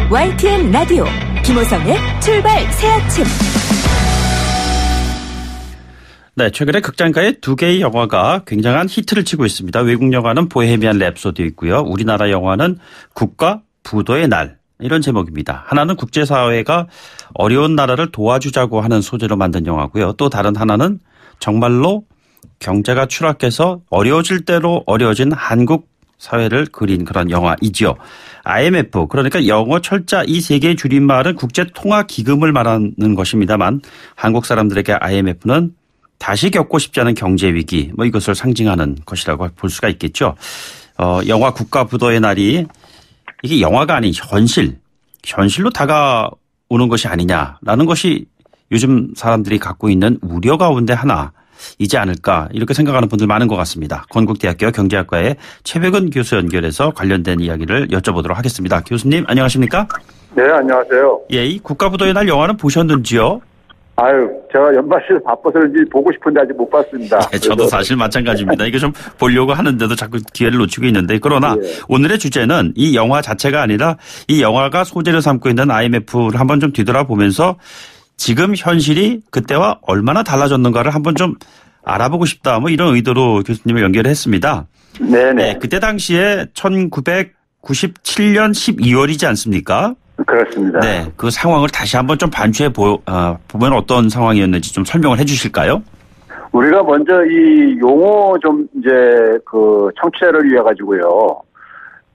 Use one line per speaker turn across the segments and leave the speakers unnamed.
YTN 라디오 김호성의 출발 새 아침.
네, 최근에 극장가에 두 개의 영화가 굉장한 히트를 치고 있습니다. 외국 영화는 보헤미안 랩소디 있고요. 우리나라 영화는 국가 부도의 날, 이런 제목입니다. 하나는 국제사회가 어려운 나라를 도와주자고 하는 소재로 만든 영화고요. 또 다른 하나는 정말로 경제가 추락해서 어려워질 대로 어려워진 한국 사회를 그린 그런 영화이지요. IMF, 그러니까 영어 철자 이 세 개의 줄임말은 국제통화기금을 말하는 것입니다만 한국 사람들에게 IMF는 다시 겪고 싶지 않은 경제 위기, 이것을 상징하는 것이라고 볼 수가 있겠죠. 영화 국가부도의 날이 이게 영화가 아닌 현실로 다가오는 것이 아니냐라는 것이 요즘 사람들이 갖고 있는 우려 가운데 하나이지 않을까, 이렇게 생각하는 분들 많은 것 같습니다. 건국대학교 경제학과의 최백은 교수 연결해서 관련된 이야기를 여쭤보도록 하겠습니다. 교수님 안녕하십니까?
네, 안녕하세요.
예, 이 국가부도의 날 영화는 보셨는지요?
아유, 제가 연말시에서 바빠서 그런지 보고 싶은데 아직 못 봤습니다.
네, 저도 사실 마찬가지입니다. 이게 좀 보려고 하는데도 자꾸 기회를 놓치고 있는데, 그러나 오늘의 주제는 이 영화 자체가 아니라 이 영화가 소재로 삼고 있는 IMF를 한번 좀 뒤돌아보면서 지금 현실이 그때와 얼마나 달라졌는가를 한번 좀 알아보고 싶다, 이런 의도로 교수님을 연결을 했습니다.
네네.
네, 그때 당시에 1997년 12월이지 않습니까?
그렇습니다.
네, 그 상황을 다시 한번 좀 반추해 보면 어떤 상황이었는지 좀 설명을 해 주실까요?
우리가 먼저 이 용어 좀 이제 그 청취자를 위해 가지고요.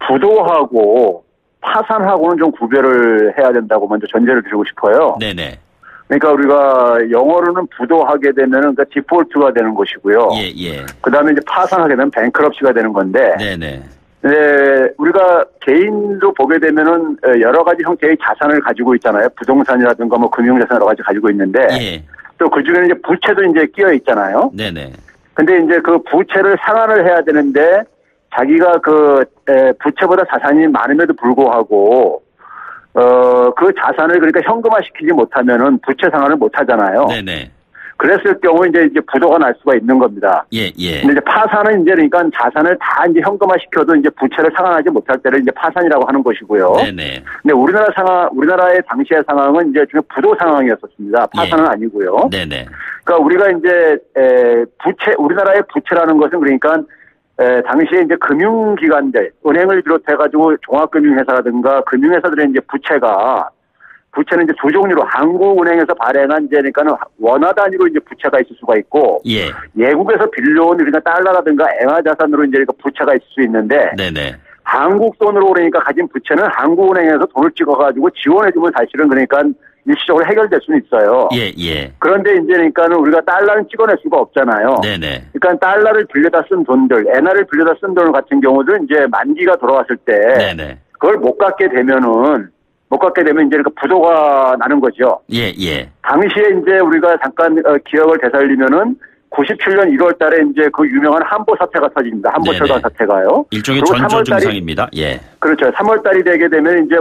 부도하고 파산하고는 좀 구별을 해야 된다고 먼저 전제를 드리고 싶어요.
네네.
그러니까 우리가 영어로는 부도하게 되면은 그러니까 디폴트가 되는 것이고요.
예.
그다음에 이제 파산하게 되면 뱅크럽시가 되는 건데.
네네.
네, 우리가 개인도 보게 되면은 여러 가지 형태의 자산을 가지고 있잖아요. 부동산이라든가 금융자산 여러 가지 가지고 있는데.
예.
또 그 중에는 이제 부채도 이제 끼어 있잖아요.
네네.
근데 이제 그 부채를 상환을 해야 되는데 자기가 그 부채보다 자산이 많음에도 불구하고 그 자산을 그러니까 현금화시키지 못하면은 부채 상환을 못 하잖아요.
네네.
그랬을 경우 이제 부도가 날 수가 있는 겁니다.
예.
근데 이제 파산은 이제 그러니까 자산을 다 이제 현금화시켜도 이제 부채를 상환하지 못할 때를 이제 파산이라고 하는 것이고요.
네네.
근데 우리나라의 당시의 상황은 이제 지금 부도 상황이었었습니다. 파산은 아니고요.
네네.
그러니까 우리가 이제 우리나라의 부채라는 것은 그러니까 당시에 이제 금융기관들, 은행을 비롯해가지고 종합금융회사라든가 금융회사들의 이제 부채는 이제 두 종류로 한국은행에서 발행한 이제 그러니까는 원화 단위로 이제 부채가 있을 수가 있고, 예국에서 빌려온 그러니까 달러라든가 엔화 자산으로 이제 부채가 있을 수 있는데,
네네.
한국 돈으로 그러니까 가진 부채는 한국은행에서 돈을 찍어가지고 지원해주면 사실은 그러니까 일시적으로 해결될 수는 있어요.
예.
그런데 이제 그러니까는 우리가 달러는 찍어낼 수가 없잖아요.
네네.
그러니까 달러를 빌려다 쓴 돈들, 엔화를 빌려다 쓴 돈 같은 경우는 이제 만기가 돌아왔을 때,
네네.
그걸 못 갚게 되면 이제 그 부도가 나는 거죠.
예.
당시에 이제 우리가 잠깐 기억을 되살리면은 97년 1월 달에 이제 그 유명한 한보 사태가 터집니다. 한보철강 사태가요.
일종의 전조 증상입니다. 예.
그렇죠. 3월 달이 되게 되면 이제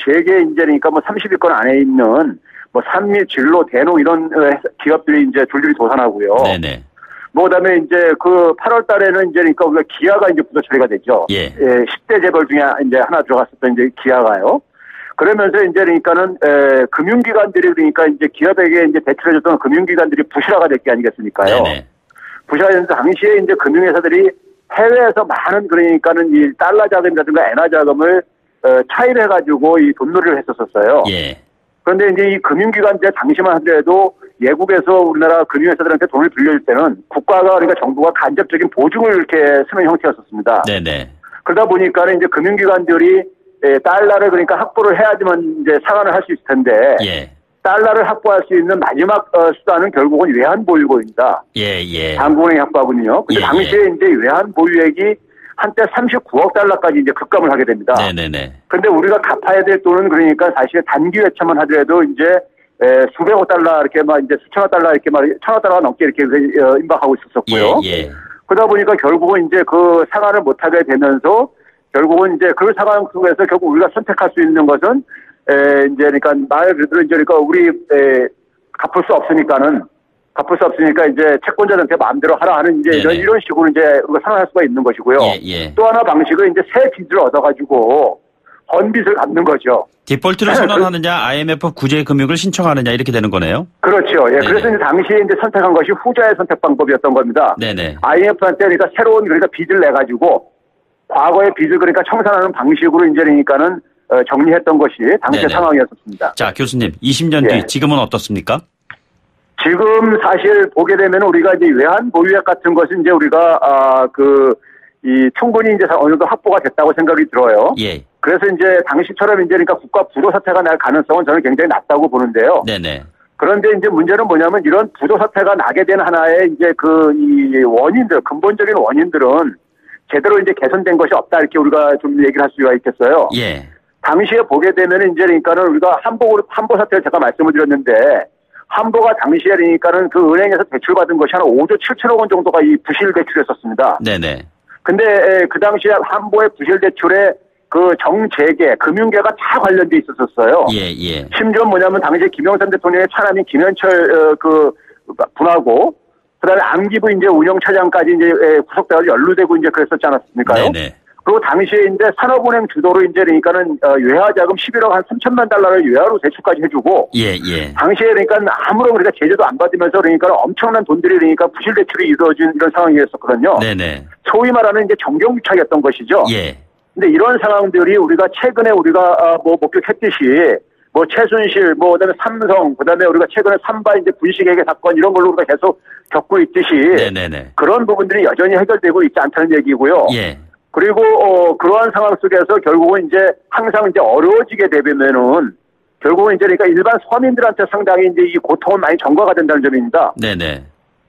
재계 이제 그러니까 30위권 안에 있는 산미, 진로, 대농 이런 기업들이 이제 줄줄이 도산하고요.
네네.
그다음에 이제 그 8월 달에는 이제 그러니까 우리가 기아가 이제 부도 처리가 되죠.
예.
10대 재벌 중에 이제 하나 들어갔었던 이제 기아가요. 그러면서 이제 그러니까는 금융기관들이 그러니까 이제 기업에게 이제 대출해줬던 금융기관들이 부실화가 될 게 아니겠습니까요?
네네.
부실화되면서 당시에 이제 금융회사들이 해외에서 많은 그러니까는 이 달러 자금이라든가 엔화 자금을 차입해가지고 이 돈놀이를 했었어요.
예.
그런데 이제 이 금융기관들 당시만 하더라도 예국에서 우리나라 금융회사들한테 돈을 빌려줄 때는 국가가 그러니까 정부가 간접적인 보증을 이렇게 쓰는 형태였었습니다.
네네.
그러다 보니까는 이제 금융기관들이 달러를 그러니까 확보를 해야지만 이제 상환을 할 수 있을 텐데, 달러를 확보할 수 있는 마지막 수단은 결국은 외환 보유고입니다. 한국은행이 확보하군요. 근데 당시에 이제 외환 보유액이 한때 39억 달러까지 이제 급감을 하게 됩니다.
네네네.
근데 우리가 갚아야 될 돈은 그러니까 사실 단기 회차만 하더라도 이제 수백억 달러 이렇게 이제 수천억 달러 이렇게 천억 달러가 넘게 이렇게 임박하고 있었었고요. 그러다 보니까 결국은 이제 그 상환을 못하게 되면서 결국은 이제 그 상황 속에서 결국 우리가 선택할 수 있는 것은 이제 그러니까 말 그대로 이제 그러니까 우리 갚을 수 없으니까 이제 채권자한테 마음대로 하라 하는 이제 이런 식으로 이제 우리가 상환할 수가 있는 것이고요. 또 하나 방식은 이제 새 빚을 얻어가지고 번빚을 갚는 거죠.
디폴트를 선언하느냐, IMF 구제 금융을 신청하느냐 이렇게 되는 거네요.
그렇죠. 예. 그래서 이제 당시에 이제 선택한 것이 후자의 선택 방법이었던 겁니다.
네네.
IMF한테 그러니까 새로운 그러니까 빚을 내 가지고 과거의 빚을 그러니까 청산하는 방식으로 이제 그러니까는 정리했던 것이 당시의
네네.
상황이었습니다.
자, 교수님, 20년 뒤 지금은 어떻습니까?
지금 사실 보게 되면 우리가 이제 외환 보유액 같은 것은 이제 우리가 충분히 이제 어느 정도 확보가 됐다고 생각이 들어요.
예.
그래서 이제 당시처럼 이제 그러니까 국가 부도 사태가 날 가능성은 저는 굉장히 낮다고 보는데요.
네네.
그런데 이제 문제는 뭐냐면 이런 부도 사태가 나게 된 하나의 이제 이 원인들, 근본적인 원인들은 제대로 이제 개선된 것이 없다 이렇게 우리가 좀 얘기를 할 수가 있겠어요.
예.
당시에 보게 되면 이제 그러니까는 우리가 한보 사태를 제가 말씀을 드렸는데 한보가 당시에 그러니까는 그 은행에서 대출받은 것이 한 5조 7천억 원 정도가 이 부실 대출이었었습니다.
네네.
근데 그 당시에 한보의 부실 대출에 그 정재계, 금융계가 다 관련돼 있었어요.
예, 예.
심지어 뭐냐면 당시에 김영삼 대통령의 차남인 김현철 분하고 그다음에 안기부 이제 운영차장까지 이제 구속돼서 연루되고 이제 그랬었지 않았습니까요?
네네.
그리고 당시에 이제 산업은행 주도로 이제 그러니까는 외화자금 11억 한 3천만 달러를 외화로 대출까지 해주고.
예, 예.
당시에 그러니까 아무런 그러니까 제재도 안 받으면서 그러니까 엄청난 돈들이 그러니까 부실 대출이 이루어진 이런 상황이었었거든요.
네네.
소위 말하는 이제 정경유착이었던 것이죠.
예.
근데 이런 상황들이 우리가 최근에 우리가 목격했듯이 최순실, 그다음에 삼성, 그다음에 우리가 최근에 삼바 이제 분식회계 사건 이런 걸로 우리가 계속 겪고 있듯이.
네네네.
그런 부분들이 여전히 해결되고 있지 않다는 얘기고요.
예.
그리고 그러한 상황 속에서 결국은 이제 항상 이제 어려워지게 되면은 결국은 이제 그러니까 일반 서민들한테 상당히 이제 이 고통은 많이 전가가 된다는 점입니다.
네네.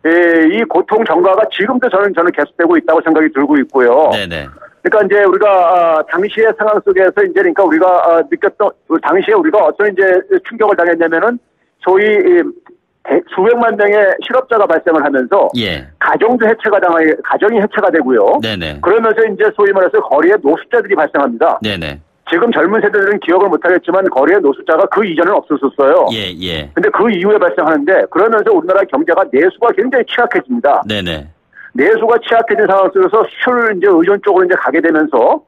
예, 이 고통 전가가 지금도 저는 계속되고 있다고 생각이 들고 있고요.
네네.
그러니까 이제 우리가 당시의 상황 속에서 이제 그러니까 우리가 느꼈던 당시에 우리가 어떤 이제 충격을 당했냐면은 소위 수백만 명의 실업자가 발생을 하면서
예.
가정이 해체가 되고요.
네네.
그러면서 이제 소위 말해서 거리에 노숙자들이 발생합니다.
네네.
지금 젊은 세대들은 기억을 못하겠지만 거리에 노숙자가 그 이전은 없었어요.
예, 예.
근데 그 이후에 발생하는데 그러면서 우리나라 경제가 내수가 굉장히 취약해집니다.
네네.
내수가 취약해진 상황 속에서 수출 이제 의존 쪽으로 이제 가게 되면서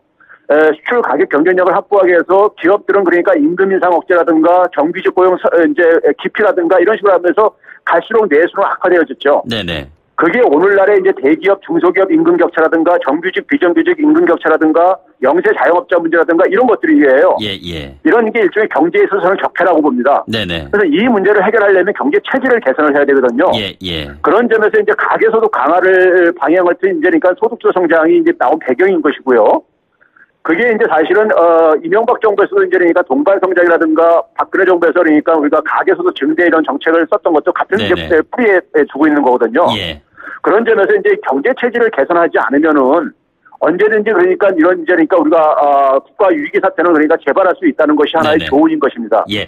수출 가격 경쟁력을 확보하기 위해서 기업들은 그러니까 임금 인상 억제라든가 정규직 고용 이제 기피라든가 이런 식으로 하면서 갈수록 내수는 악화되어졌죠.
네네.
그게 오늘날의 이제 대기업, 중소기업 임금 격차라든가 정규직, 비정규직 임금 격차라든가 영세 자영업자 문제라든가 이런 것들이에요.
예, 예.
이런 게 일종의 경제에 있어서는 적폐라고 봅니다.
네네.
그래서 이 문제를 해결하려면 경제 체질을 개선을 해야 되거든요.
예, 예.
그런 점에서 이제 가계소득 강화를 방향을 튼 이제 그러니까 소득주 성장이 이제 나온 배경인 것이고요. 그게 이제 사실은 이명박 정부에서도 이제 그러니까 동반 성장이라든가 박근혜 정부에서 그러니까 우리가 가계소득 증대 이런 정책을 썼던 것도 같은 이제 뿌리에 두고 있는 거거든요.
예.
그런 점에서 이제 경제 체질을 개선하지 않으면은 언제든지 그러니까 이런 이제 그러니까 우리가 국가 위기 사태는 그러니까 재발할 수 있다는 것이 하나의
네네.
교훈인 것입니다.
예.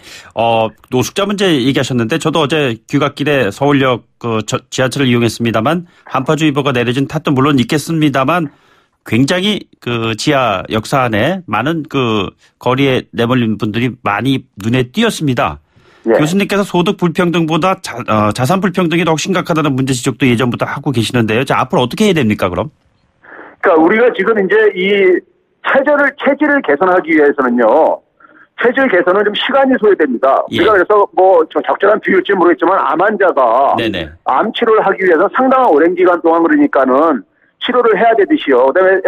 노숙자 문제 얘기하셨는데 저도 어제 귀갓길에 서울역 지하철을 이용했습니다만 한파주의보가 내려진 탓도 물론 있겠습니다만 굉장히 그 지하 역사 안에 많은 그 거리에 내몰린 분들이 많이 눈에 띄었습니다. 예. 교수님께서 소득 불평등보다 자산 불평등이 더 심각하다는 문제 지적도 예전부터 하고 계시는데요. 자, 앞으로 어떻게 해야 됩니까, 그럼?
그러니까 우리가 지금 이제 이 체질을 개선하기 위해서는요. 체질 개선은 좀 시간이 소요됩니다.
예.
우리가 그래서 적절한 비율일지 모르겠지만 암 환자가
네네.
암 치료를 하기 위해서 상당한 오랜 기간 동안 그러니까는 치료를 해야 되듯이요. 그다음에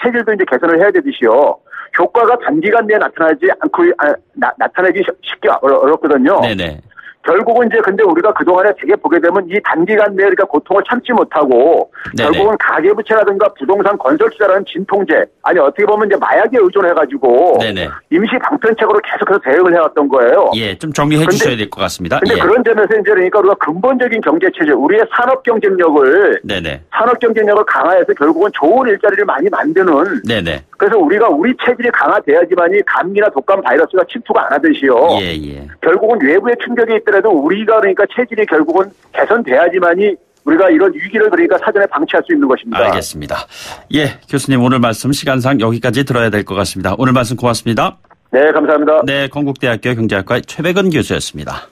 체질도 이제 개선을 해야 되듯이요. 효과가 단기간 내에 나타나기 쉽게 어렵거든요.
네네.
결국은 이제 근데 우리가 그동안에 되게 보게 되면 이 단기간 내에 우리가 고통을 참지 못하고
네네.
결국은 가계부채라든가 부동산 건설 투자라는 진통제 아니 어떻게 보면 이제 마약에 의존해가지고
네네.
임시 방편책으로 계속해서 대응을 해왔던 거예요.
예, 좀 정리해 주셔야 될 것 같습니다.
근데
예.
그런 점에서 이제 그러니까 우리가 근본적인 경제 체제, 우리의 산업 경쟁력을
네네.
강화해서 결국은 좋은 일자리를 많이 만드는.
네네.
그래서 우리 체질이 강화돼야지만이 감기나 독감 바이러스가 침투가 안 하듯이요.
예, 예.
결국은 외부의 충격이 있더라도 우리가 그러니까 체질이 결국은 개선돼야지만이 우리가 이런 위기를 그러니까 사전에 방치할 수 있는 것입니다.
알겠습니다. 예, 교수님 오늘 말씀 시간상 여기까지 들어야 될 것 같습니다. 오늘 말씀 고맙습니다.
네, 감사합니다.
네, 건국대학교 경제학과 최백은 교수였습니다.